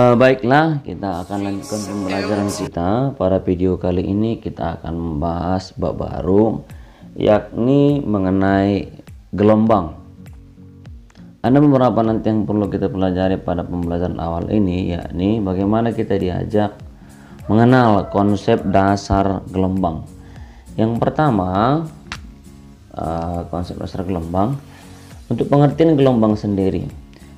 Baiklah, kita akan lanjutkan pembelajaran kita. Pada video kali ini kita akan membahas bab baru, yakni mengenai gelombang. Ada beberapa nanti yang perlu kita pelajari pada pembelajaran awal ini, yakni bagaimana kita diajak mengenal konsep dasar gelombang. Yang pertama, konsep dasar gelombang. Untuk pengertian gelombang sendiri,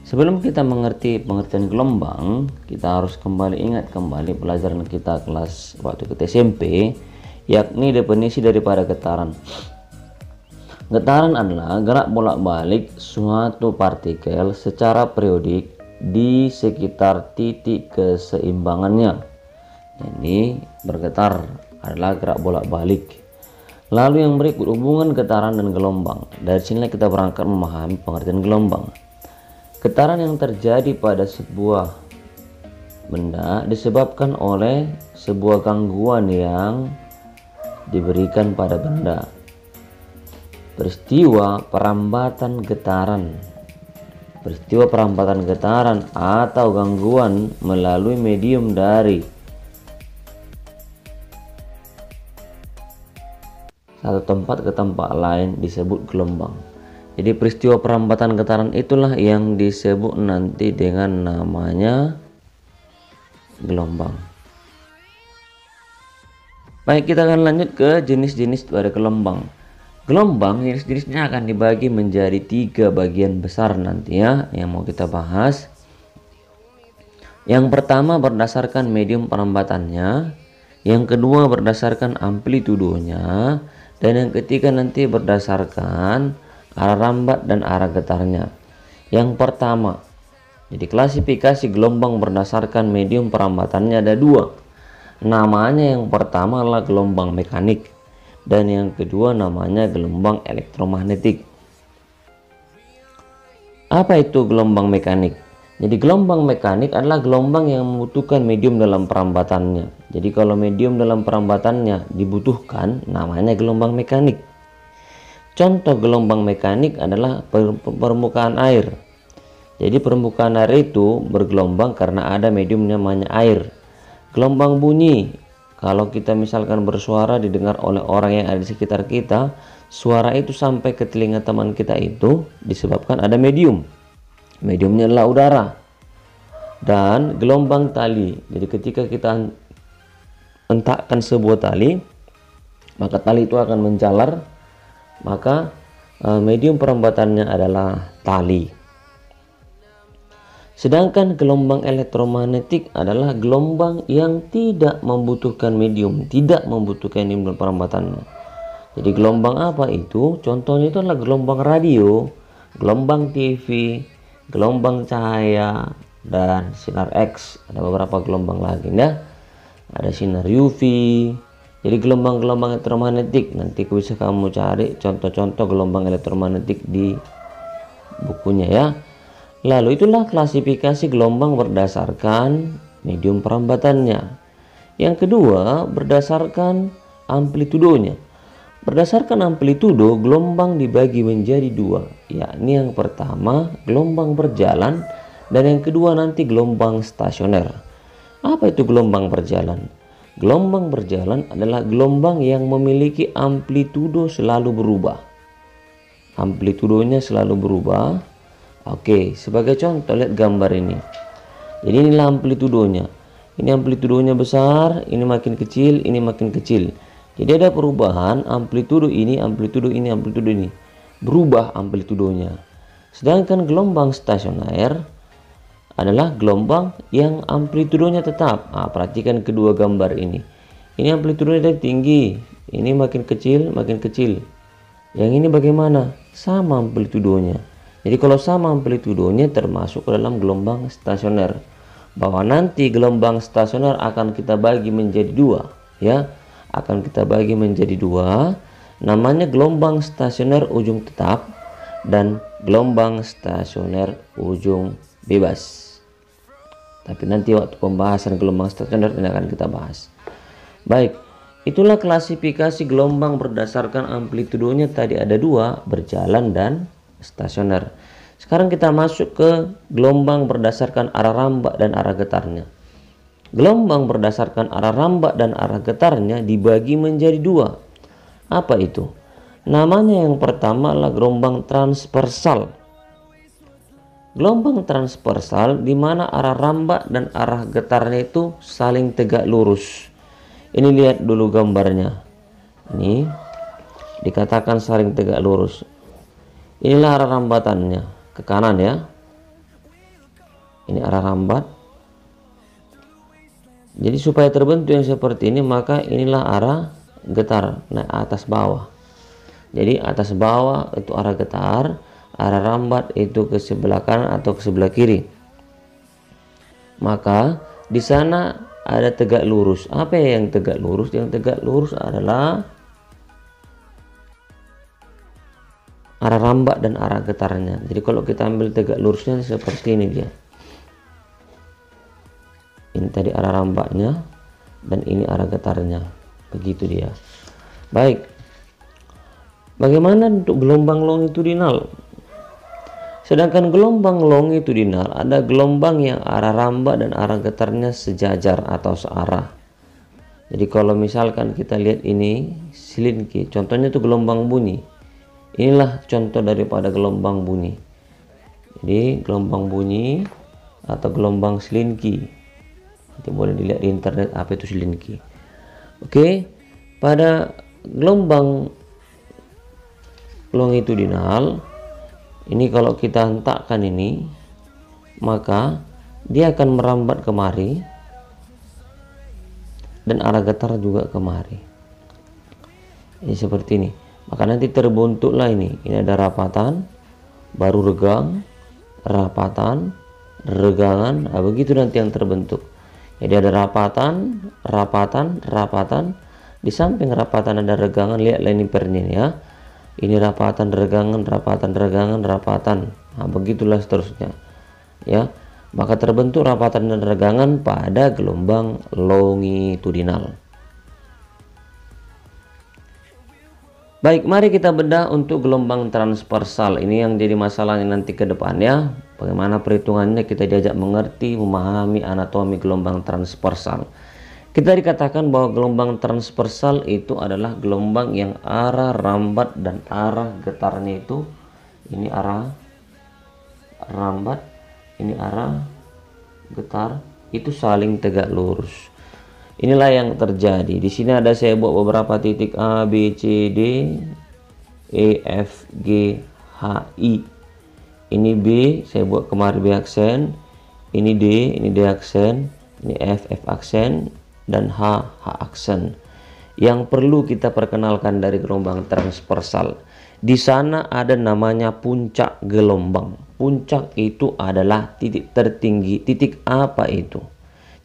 sebelum kita mengerti pengertian gelombang, kita harus ingat kembali pelajaran kita kelas waktu kita SMP, yakni definisi daripada getaran. Getaran adalah gerak bolak-balik suatu partikel secara periodik di sekitar titik keseimbangannya. Jadi bergetar adalah gerak bolak-balik. Lalu yang berikut, hubungan getaran dan gelombang. Dari sini kita berangkat memahami pengertian gelombang. Getaran yang terjadi pada sebuah benda disebabkan oleh sebuah gangguan yang diberikan pada benda. Peristiwa perambatan getaran atau gangguan melalui medium dari satu tempat ke tempat lain disebut gelombang. Jadi peristiwa perambatan getaran itulah yang disebut nanti dengan namanya gelombang. Baik, kita akan lanjut ke jenis-jenis pada gelombang. Gelombang jenis-jenisnya akan dibagi menjadi 3 bagian besar nanti ya, yang mau kita bahas. Yang pertama berdasarkan medium perambatannya, yang kedua berdasarkan amplitudonya, dan yang ketiga nanti berdasarkan arah rambat dan arah getarnya. Yang pertama, jadi klasifikasi gelombang berdasarkan medium perambatannya ada 2. Namanya yang pertama adalah gelombang mekanik, dan yang kedua namanya gelombang elektromagnetik. Apa itu gelombang mekanik? Jadi gelombang mekanik adalah gelombang yang membutuhkan medium dalam perambatannya. Jadi kalau medium dalam perambatannya dibutuhkan, namanya gelombang mekanik. Contoh gelombang mekanik adalah permukaan air. Jadi permukaan air itu bergelombang karena ada medium namanya air. Gelombang bunyi, kalau kita misalkan bersuara didengar oleh orang yang ada di sekitar kita, suara itu sampai ke telinga teman kita itu disebabkan ada medium. Mediumnya adalah udara. Dan gelombang tali, jadi ketika kita hentakkan sebuah tali, maka tali itu akan menjalar, maka medium perambatannya adalah tali. Sedangkan gelombang elektromagnetik adalah gelombang yang tidak membutuhkan medium, tidak membutuhkan medium perambatannya. Jadi gelombang apa itu? Contohnya itu adalah gelombang radio, gelombang TV, gelombang cahaya, dan sinar X. Ada beberapa gelombang lagi ya. Ada sinar UV. Jadi gelombang-gelombang elektromagnetik nanti bisa kamu cari contoh-contoh gelombang elektromagnetik di bukunya ya. Lalu itulah klasifikasi gelombang berdasarkan medium perambatannya. Yang kedua berdasarkan amplitudonya. Berdasarkan amplitudo, gelombang dibagi menjadi 2, yakni yang pertama gelombang berjalan, dan yang kedua nanti gelombang stasioner. Apa itu gelombang berjalan? Gelombang berjalan adalah gelombang yang memiliki amplitudo selalu berubah. Amplitudonya selalu berubah. Oke, sebagai contoh lihat gambar ini. Jadi inilah amplitudonya. Ini amplitudonya besar, ini makin kecil, ini makin kecil. Jadi ada perubahan amplitudo ini, amplitudo ini, amplitudo ini. Berubah amplitudonya. Sedangkan gelombang stasioner adalah gelombang yang amplitudonya tetap. Perhatikan kedua gambar ini. Ini amplitudonya tinggi, ini makin kecil, makin kecil. Yang ini bagaimana? Sama amplitudonya. Jadi kalau sama amplitudonya termasuk dalam gelombang stasioner. Bahwa nanti gelombang stasioner akan kita bagi menjadi 2 ya. Akan kita bagi menjadi 2. Namanya gelombang stasioner ujung tetap dan gelombang stasioner ujung bebas. Tapi nanti waktu pembahasan gelombang stasioner ini akan kita bahas. Baik, itulah klasifikasi gelombang berdasarkan amplitudonya tadi ada 2, berjalan dan stasioner. Sekarang kita masuk ke gelombang berdasarkan arah rambak dan arah getarnya. Gelombang berdasarkan arah rambak dan arah getarnya dibagi menjadi dua. Apa itu? Namanya yang pertama adalah gelombang transversal. Gelombang transversal di mana arah rambak dan arah getarnya itu saling tegak lurus. Ini lihat dulu gambarnya. Ini dikatakan saling tegak lurus. Inilah arah rambatannya ke kanan ya. Ini arah rambat. Jadi supaya terbentuk yang seperti ini, maka inilah arah getar, naik atas bawah. Jadi atas bawah itu arah getar, arah rambat itu ke sebelah kanan atau ke sebelah kiri. Maka di sana ada tegak lurus. Apa yang tegak lurus? Yang tegak lurus adalah arah rambak dan arah getarnya. Jadi kalau kita ambil tegak lurusnya seperti ini dia. Ini tadi arah rambaknya dan ini arah getarnya. Begitu dia. Baik. Bagaimana untuk gelombang longitudinal? Sedangkan gelombang longitudinal ada gelombang yang arah rambak dan arah getarnya sejajar atau searah. Jadi kalau misalkan kita lihat ini silinki, contohnya itu gelombang bunyi. Inilah contoh daripada gelombang bunyi. Jadi gelombang bunyi atau gelombang silinki. Nanti boleh dilihat di internet apa itu silinki. Oke, pada gelombang longitudinal ini kalau kita hentakkan ini, maka dia akan merambat kemari dan arah getar juga kemari. Ini seperti ini. Maka nanti terbentuklah ini. Ini ada rapatan, baru regang, rapatan, regangan. Nah, begitu nanti yang terbentuk. Jadi ada rapatan, rapatan, rapatan. Di samping rapatan ada regangan. Lihat linipernya ya. Ini rapatan, regangan, rapatan, regangan, rapatan. Nah, begitulah seterusnya. Ya. Maka terbentuk rapatan dan regangan pada gelombang longitudinal. Baik, mari kita bedah untuk gelombang transversal. Ini yang jadi masalahnya nanti ke depannya. Bagaimana perhitungannya, kita diajak mengerti, memahami anatomi gelombang transversal. Kita dikatakan bahwa gelombang transversal itu adalah gelombang yang arah rambat dan arah getarnya itu, ini arah rambat, ini arah getar, itu saling tegak lurus. Inilah yang terjadi. Di sini ada saya buat beberapa titik A, B, C, D, E, F, G, H, I. Ini B, saya buat kemari B aksen. Ini D aksen. Ini F aksen. Dan H aksen. Yang perlu kita perkenalkan dari gelombang transversal. Di sana ada namanya puncak gelombang. Puncak itu adalah titik tertinggi. Titik apa itu?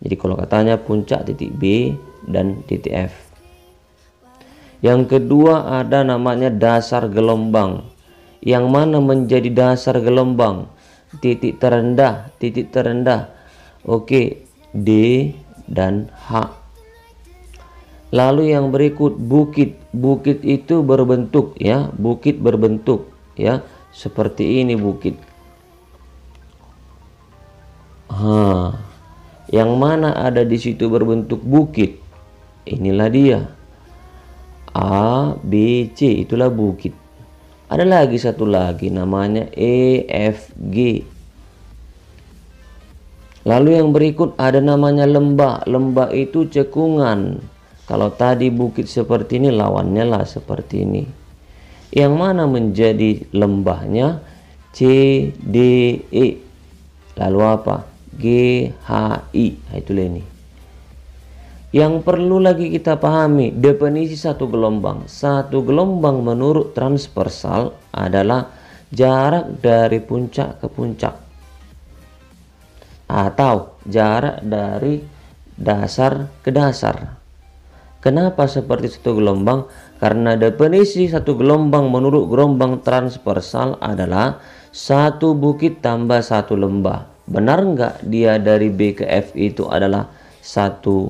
Jadi kalau katanya puncak titik B dan titik F. Yang kedua ada namanya dasar gelombang. Yang mana menjadi dasar gelombang? Titik terendah, titik terendah. Oke, D dan H. Lalu yang berikut bukit. Bukit itu berbentuk ya, bukit berbentuk ya. Seperti ini bukit. Yang mana ada di situ berbentuk bukit? Inilah dia. A, B, C, itulah bukit. Ada lagi satu lagi namanya E, F, G. Lalu yang berikut ada namanya lembah. Lembah itu cekungan. Kalau tadi bukit seperti ini, lawannya lah seperti ini. Yang mana menjadi lembahnya? C, D, E. Lalu apa? G, H, I. Nah, itulah ini. Yang perlu lagi kita pahami definisi satu gelombang. Satu gelombang menurut transversal adalah jarak dari puncak ke puncak, atau jarak dari dasar ke dasar. Kenapa seperti satu gelombang? Karena definisi satu gelombang menurut gelombang transversal adalah satu bukit tambah satu lembah. Benar nggak dia dari B ke F itu adalah satu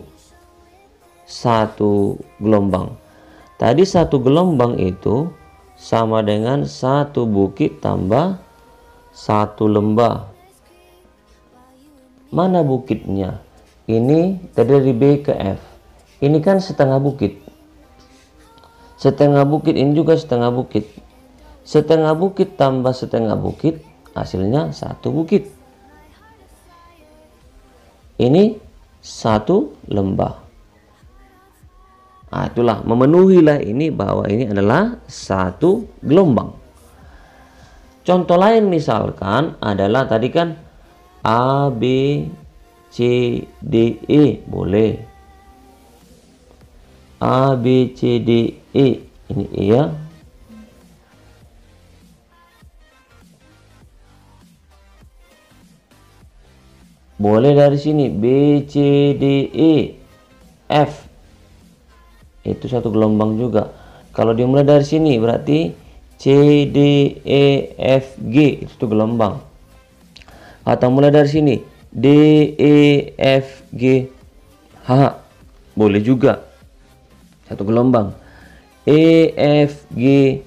gelombang? Tadi satu gelombang itu sama dengan satu bukit tambah 1 lembah. Mana bukitnya? Ini dari B ke F. Ini kan setengah bukit. Setengah bukit ini juga setengah bukit. Setengah bukit tambah setengah bukit, hasilnya 1 bukit. Ini 1 lembah. Nah, itulah memenuhilah ini bahwa ini adalah 1 gelombang. Contoh lain misalkan adalah tadi kan A, B, C, D, E. Boleh. A, B, C, D, E. Ini E ya. Boleh dari sini B, C, D, E, F. Itu 1 gelombang juga. Kalau dimulai dari sini berarti C, D, E, F, G. Itu gelombang. Atau mulai dari sini D, E, F, G, H. Boleh juga. 1 gelombang. E, F, G,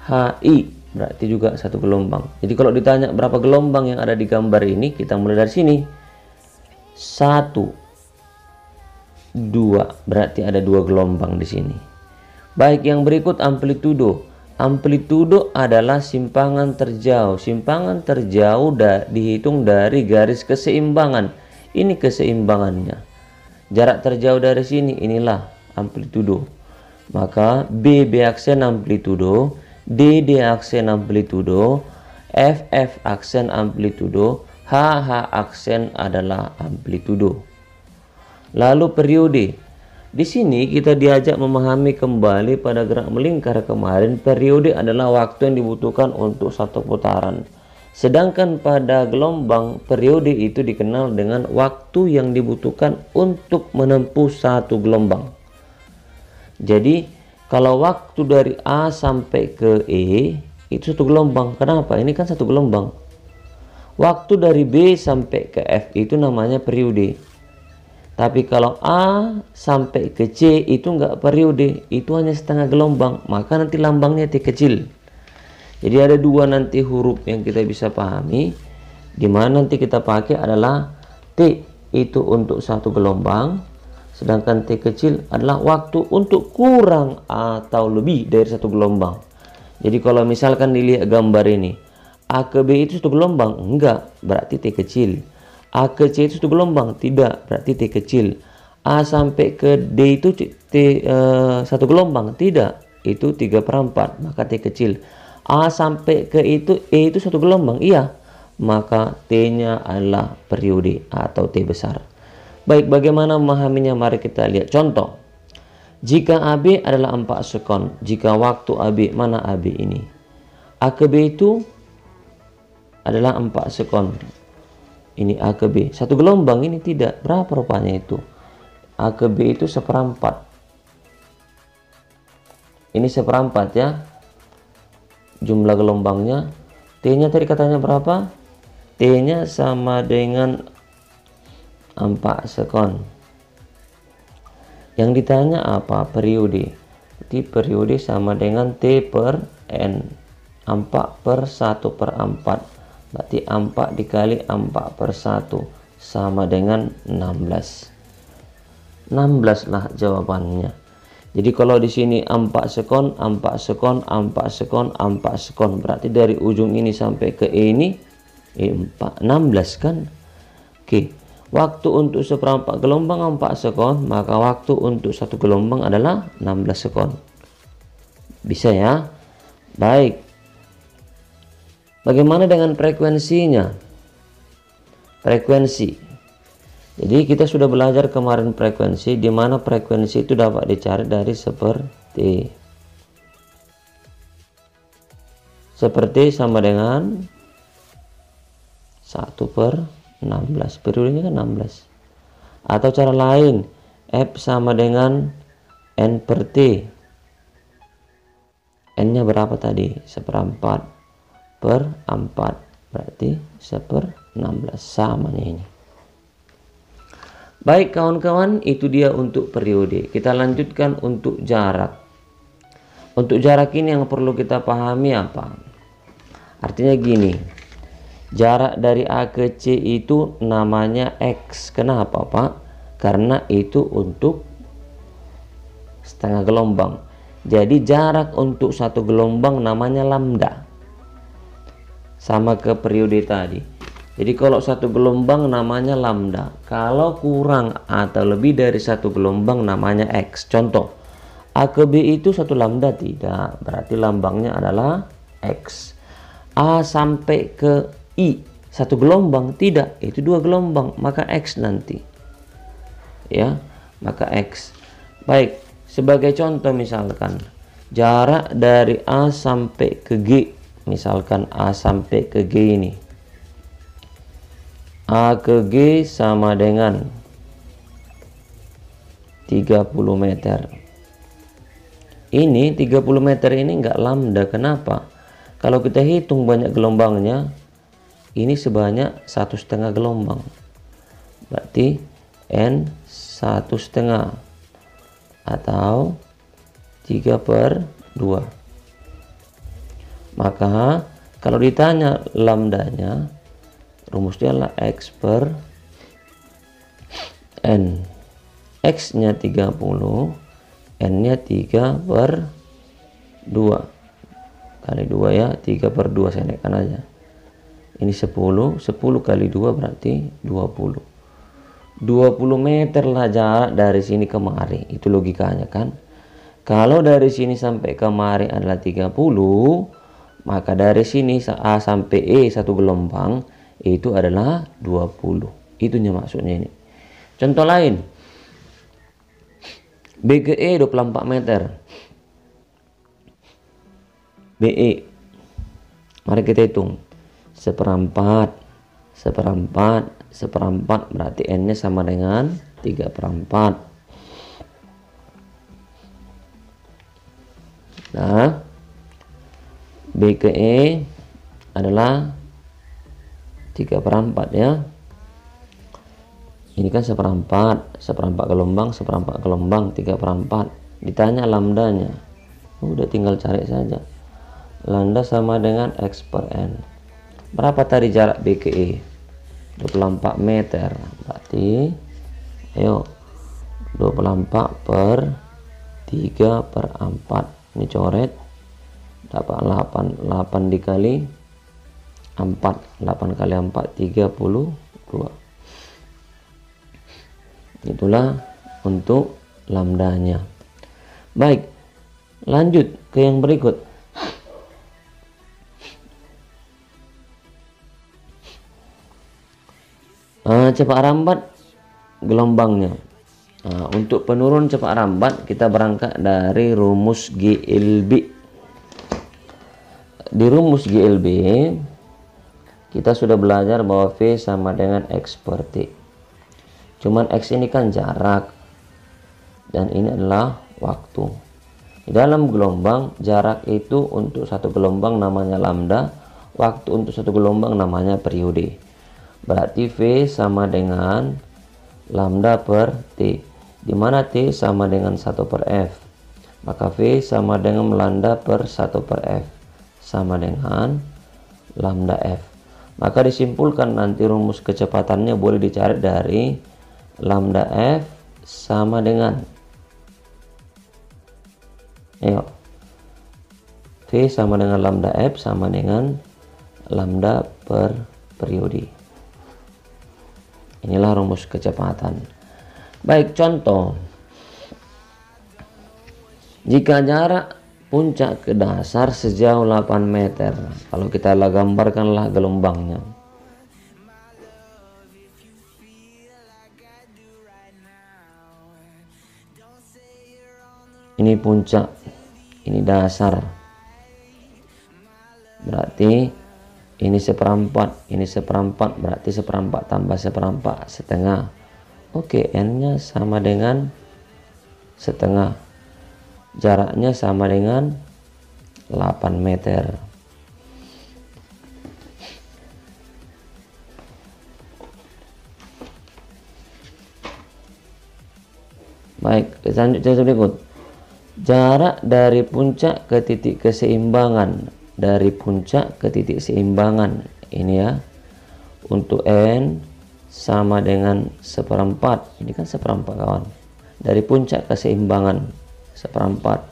H, I. Berarti juga 1 gelombang. Jadi kalau ditanya berapa gelombang yang ada di gambar ini, kita mulai dari sini. 1, 2. Berarti ada 2 gelombang di sini. Baik, yang berikut amplitudo. Amplitudo adalah simpangan terjauh. Simpangan terjauh dihitung dari garis keseimbangan. Ini keseimbangannya. Jarak terjauh dari sini, inilah amplitudo. Maka B aksen amplitudo, D aksen amplitudo, F aksen amplitudo, H aksen adalah amplitudo. Lalu periode. Di sini kita diajak memahami kembali pada gerak melingkar kemarin. Periode adalah waktu yang dibutuhkan untuk 1 putaran. Sedangkan pada gelombang, periode itu dikenal dengan waktu yang dibutuhkan untuk menempuh 1 gelombang. Jadi kalau waktu dari A sampai ke E itu 1 gelombang. Kenapa? Ini kan 1 gelombang. Waktu dari B sampai ke F itu namanya periode. Tapi kalau A sampai ke C itu enggak periode, itu hanya setengah gelombang, maka nanti lambangnya T kecil. Jadi ada 2 nanti huruf yang kita bisa pahami, di mana nanti kita pakai adalah T itu untuk 1 gelombang, sedangkan T kecil adalah waktu untuk kurang atau lebih dari 1 gelombang. Jadi kalau misalkan dilihat gambar ini, A ke B itu 1 gelombang, enggak, berarti T kecil. A ke C itu 1 gelombang, tidak, berarti T kecil. A sampai ke D itu 1 gelombang, tidak, itu 3/4, maka T kecil. A sampai ke itu E itu 1 gelombang, iya, maka T-nya adalah periode atau T besar. Baik, bagaimana memahaminya? Mari kita lihat contoh. Jika AB adalah 4 sekon, jika waktu AB, mana AB ini? A ke B itu adalah 4 sekon. Ini A ke B. 1 gelombang, ini tidak. Berapa rupanya itu? A ke B itu 1/4. Ini 1/4 ya. Jumlah gelombangnya. T-nya tadi katanya berapa? T-nya sama dengan 4 sekon. Yang ditanya apa? Periode. Jadi periode sama dengan T per N. 4 per 1/4. Berarti 4 dikali 4/1 sama dengan 16. 16 lah jawabannya. Jadi kalau di sini 4 sekon, 4 sekon, 4 sekon, 4 sekon. Berarti dari ujung ini sampai ke E ini 16 kan? Oke. Waktu untuk 1/4 gelombang 4 sekon, maka waktu untuk 1 gelombang adalah 16 sekon. Bisa ya? Baik. Bagaimana dengan frekuensinya? Frekuensi. Jadi kita sudah belajar kemarin frekuensi, di mana frekuensi itu dapat dicari dari seperti sama dengan 1/16. Periodenya kan 16. Atau cara lain, F sama dengan N per T. N-nya berapa tadi? 1/4 per 4, berarti 1/16, samanya ini. Baik kawan-kawan, itu dia untuk periode. Kita lanjutkan untuk jarak. Untuk jarak ini yang perlu kita pahami apa? Artinya gini, Jarak dari A ke C itu namanya X. Kenapa, Pak? Karena itu untuk setengah gelombang. Jadi jarak untuk satu gelombang namanya lambda. Sama ke periode tadi. Jadi kalau satu gelombang namanya lambda. Kalau kurang atau lebih dari satu gelombang namanya X. Contoh, A ke B itu satu lambda tidak. Berarti lambangnya adalah X. A sampai ke I satu gelombang tidak, itu dua gelombang, maka X nanti. Ya, maka X. Baik, sebagai contoh misalkan jarak dari A sampai ke G. Misalkan A sampai ke G ini. A ke G sama dengan 30 meter. Ini 30 meter ini enggak lambda. Kenapa? Kalau kita hitung banyak gelombangnya, ini sebanyak 1,5 gelombang. Berarti N 1,5 atau 3/2. Maka kalau ditanya lambdanya, rumusnya adalah X per N. X nya 30, N nya 3/2. Kali 2 ya, 3/2 saya naikkan aja. Ini 10 kali 2 berarti 20. 20 meter lah jarak dari sini ke kemari. Itu logikanya kan. Kalau dari sini sampai kemari adalah 30, maka dari sini A sampai E satu gelombang itu adalah 20. Itunya maksudnya ini. Contoh lain. B ke E 24 meter. BE. Mari kita hitung. Seperempat berarti N nya sama dengan 3/4. Nah, B ke E adalah 3/4 ya. Ini kan seperempat gelombang, 3/4. Ditanya lambdanya, udah tinggal cari saja. Lambda sama dengan X per N. Berapa tadi jarak B ke E? 24 meter. Berarti ayo 24 per 3/4. Ini coret, dapat 8 dikali 4. 8 kali 4 32. Itulah untuk lambdanya. Baik, lanjut ke yang berikut. Cepat rambat gelombangnya. Untuk penurun cepat rambat kita berangkat dari rumus GLB. Di rumus GLB kita sudah belajar bahwa V sama dengan X per T. Cuman X ini kan jarak dan ini adalah waktu. Di dalam gelombang, jarak itu untuk satu gelombang namanya lambda, waktu untuk satu gelombang namanya periode. Berarti V sama dengan lambda per T, di mana T sama dengan 1/F. Maka V sama dengan lambda per 1/F sama dengan lambda F. Maka disimpulkan nanti rumus kecepatannya boleh dicari dari lambda F sama dengan V sama dengan lambda F sama dengan lambda per periode. Inilah rumus kecepatan. Baik, contoh. Jika jarak puncak ke dasar sejauh 8 meter. Kalau kita gambarkanlah gelombangnya. Ini puncak, ini dasar. Berarti ini seperempat, berarti seperempat tambah seperempat, setengah. Oke, N-nya sama dengan setengah. Jaraknya sama dengan 8 meter. Baik, kita lanjut contoh berikut. Jarak dari puncak ke titik keseimbangan. Dari puncak ke titik seimbangan. Ini ya. untuk N sama dengan 1/4. Ini kan 1/4 kawan. Dari puncak keseimbangan 1/4.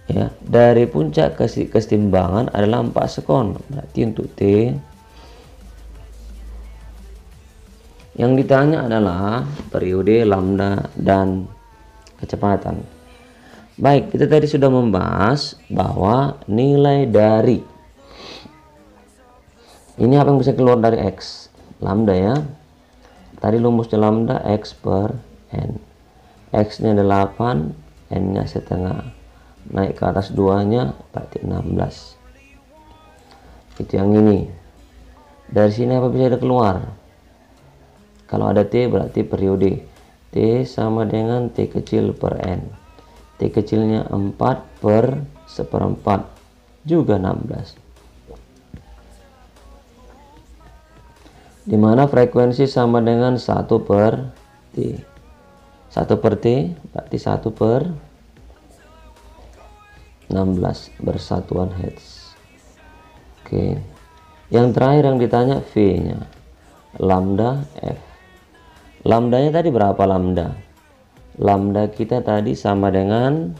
Ya, dari puncak keseimbangan adalah 4 sekon. Berarti untuk T yang ditanya adalah periode, lambda, dan kecepatan. Baik, kita tadi sudah membahas bahwa nilai dari ini apa yang bisa keluar dari X? Lambda ya. Tadi rumusnya lambda X per N. X-nya 8, N-nya setengah. Naik ke atas 2-nya berarti 16. Itu yang ini. Dari sini apa bisa keluar? Kalau ada T berarti periode. T sama dengan T kecil per N. T kecilnya 4 per 1/4 juga 16. Dimana frekuensi sama dengan 1 per T. 1 per T berarti 1 per 16 bersatuan Hertz. Oke. Yang terakhir yang ditanya V-nya. Lambda F. Lambdanya tadi berapa lambda? Lambda kita tadi sama dengan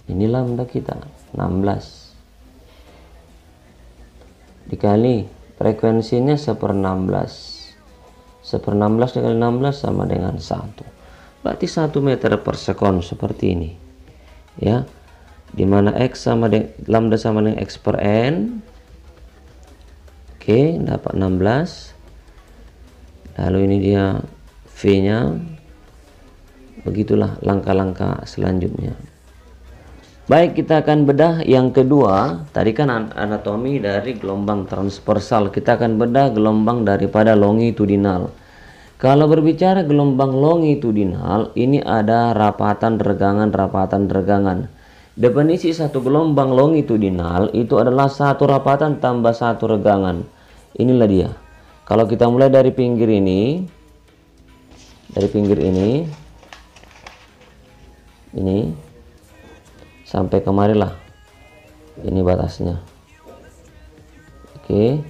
ini lambda kita 16 dikali frekuensinya 1/16. 1/16 dikali 16 sama dengan 1. Berarti 1 meter per sekon seperti ini. Ya. Dimana X sama dengan lambda sama dengan X per N. Oke, dapat 16. Lalu ini dia V-nya. Begitulah langkah-langkah selanjutnya. Baik, kita akan bedah yang kedua. Tadi kan anatomi dari gelombang transversal. Kita akan bedah gelombang daripada longitudinal. Kalau berbicara gelombang longitudinal, ini ada rapatan regangan. Definisi satu gelombang longitudinal itu adalah satu rapatan tambah satu regangan. Inilah dia. Kalau kita mulai dari pinggir ini, ini sampai kemarilah, ini batasnya. Oke,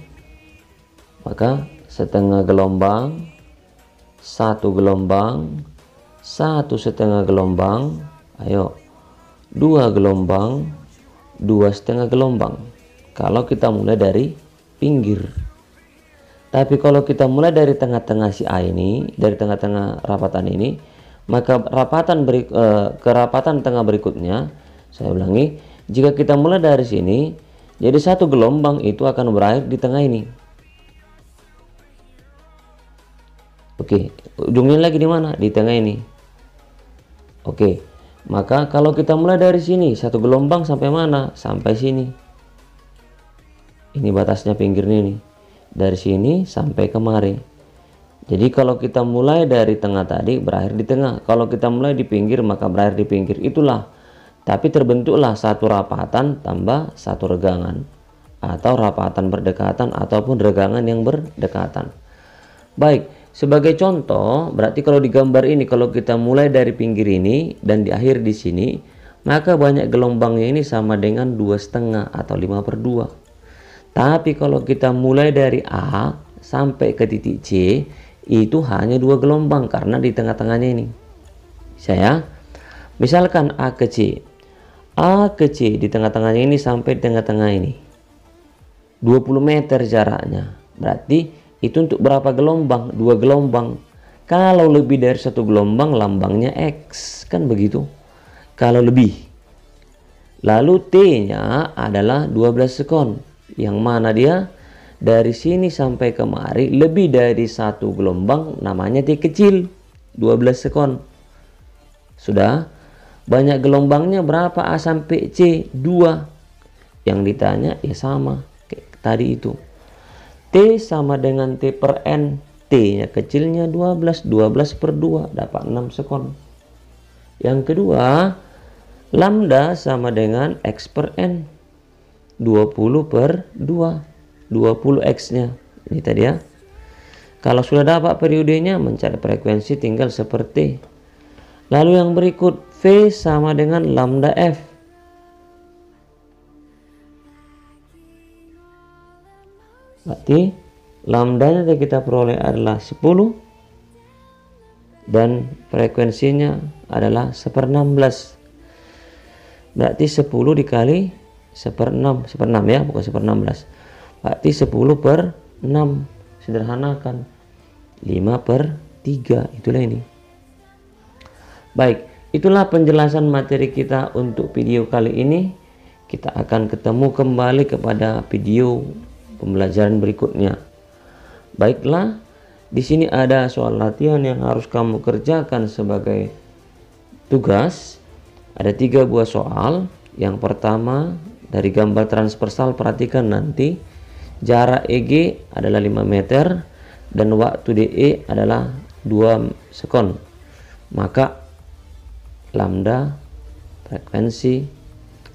maka setengah gelombang, satu gelombang, 1,5 gelombang, ayo 2 gelombang, 2,5 gelombang. Kalau kita mulai dari pinggir. Tapi kalau kita mulai dari tengah-tengah si A ini, dari tengah-tengah rapatan ini, maka kerapatan tengah berikutnya, saya ulangi, jika kita mulai dari sini, jadi satu gelombang itu akan berakhir di tengah ini. Oke, ujungnya lagi di mana? Di tengah ini. Oke, maka kalau kita mulai dari sini, satu gelombang sampai mana? Sampai sini. Ini batasnya pinggirnya nih. Dari sini sampai kemari. Jadi kalau kita mulai dari tengah tadi berakhir di tengah. Kalau kita mulai di pinggir maka berakhir di pinggir. Itulah. Tapi terbentuklah satu rapatan tambah satu regangan. Atau rapatan berdekatan ataupun regangan yang berdekatan. Baik, sebagai contoh berarti kalau di gambar ini kalau kita mulai dari pinggir ini dan di akhir di sini, maka banyak gelombangnya ini sama dengan 2,5 atau 5/2. Tapi kalau kita mulai dari A sampai ke titik C, itu hanya 2 gelombang karena di tengah-tengahnya ini. Saya misalkan A ke C. A ke C di tengah-tengahnya ini sampai tengah-tengah ini. 20 meter jaraknya. Berarti itu untuk berapa gelombang? 2 gelombang. Kalau lebih dari 1 gelombang lambangnya X, kan begitu. Kalau lebih. Lalu T-nya adalah 12 sekon. Yang mana dia dari sini sampai kemari lebih dari 1 gelombang, namanya T kecil, 12 sekon. Sudah. Banyak gelombangnya berapa A sampai C? 2. Yang ditanya ya sama kayak tadi itu. T sama dengan T per N. T nya kecilnya 12 per 2 dapat 6 sekon. Yang kedua, lambda sama dengan X per N. 20 per 2, 20 X-nya. Ini tadi ya. Kalau sudah dapat periodenya, mencari frekuensi tinggal seperti. Lalu yang berikut, V sama dengan lambda F. Berarti lambdanya yang kita peroleh adalah 10 dan frekuensinya adalah 1/16. Berarti 10 dikali 1/6 ya, bukan 1/16. Berarti 10/6. Sederhanakan 5/3. Itulah ini. Baik, itulah penjelasan materi kita untuk video kali ini. Kita akan ketemu kembali kepada video pembelajaran berikutnya. Baiklah, di sini ada soal latihan yang harus kamu kerjakan sebagai tugas. Ada 3 buah soal. Yang pertama, dari gambar transversal perhatikan nanti jarak EG adalah 5 meter dan waktu DE adalah 2 sekon. Maka lambda, frekuensi,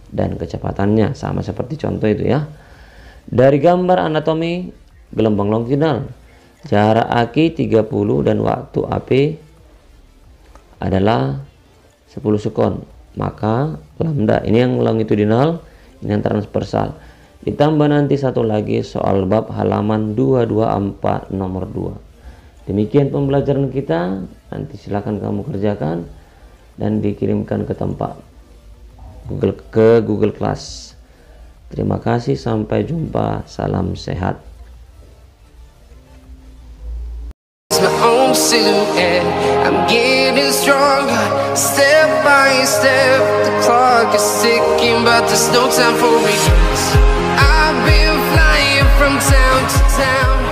dan kecepatannya sama seperti contoh itu ya. Dari gambar anatomi gelombang longitudinal, jarak AQ 30 dan waktu AP adalah 10 sekon. Maka lambda ini yang longitudinal, ini yang transversal. Ditambah nanti satu lagi soal bab halaman 224 nomor 2. Demikian pembelajaran kita. Nanti silakan kamu kerjakan dan dikirimkan ke tempat Google Class. Terima kasih, sampai jumpa. Salam sehat. My own silhouette, I'm getting stronger, step by step. The clock is ticking, but there's no time for regrets. I've been flying from town to town.